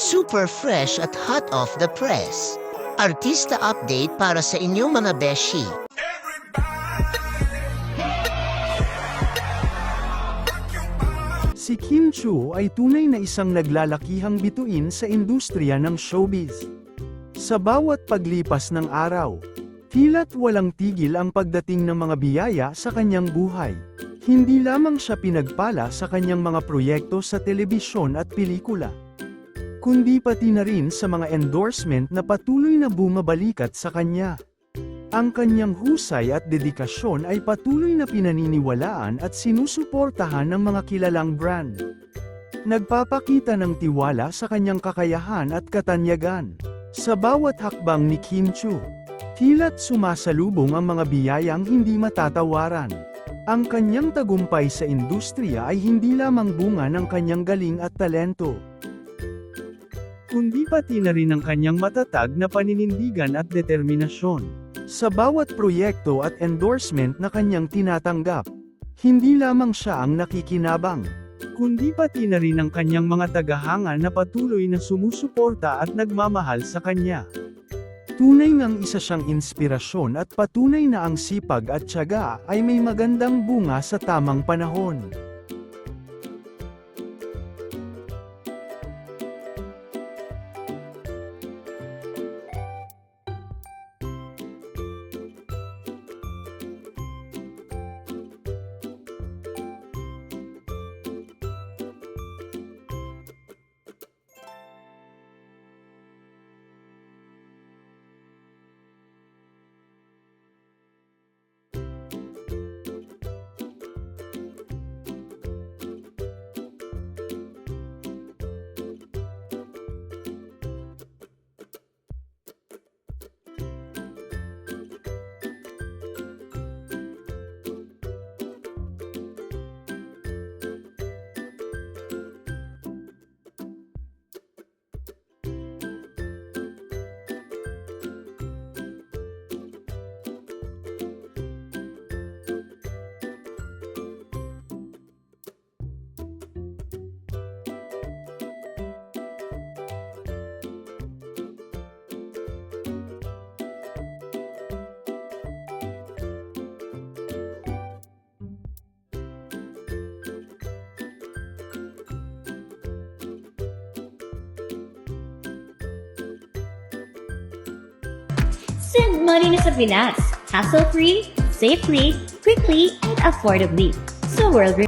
Super fresh at hot off the press. Artista update para sa inyong mga beshi. Si Kim Chiu ay tunay na isang naglalakihang bituin sa industriya ng showbiz. Sa bawat paglipas ng araw, tila walang tigil ang pagdating ng mga biyaya sa kanyang buhay. Hindi lamang siya pinagpala sa kanyang mga proyekto sa telebisyon at pelikula, kundi pati na rin sa mga endorsement na patuloy na bumabalikat sa kanya. Ang kanyang husay at dedikasyon ay patuloy na pinaniniwalaan at sinusuportahan ng mga kilalang brand. Nagpapakita ng tiwala sa kanyang kakayahan at katanyagan. Sa bawat hakbang ni Kim Chiu, tila't sumasalubong ang mga biyayang hindi matatawaran. Ang kanyang tagumpay sa industriya ay hindi lamang bunga ng kanyang galing at talento, kundi pati na rin ang kanyang matatag na paninindigan at determinasyon. Sa bawat proyekto at endorsement na kanyang tinatanggap, hindi lamang siya ang nakikinabang, kundi pati na rin ang kanyang mga tagahanga na patuloy na sumusuporta at nagmamahal sa kanya. Tunay ngang isa siyang inspirasyon at patunay na ang sipag at tiyaga ay may magandang bunga sa tamang panahon. Send money na sa Pinas. Hassle-free, safely, quickly, and affordably. So world.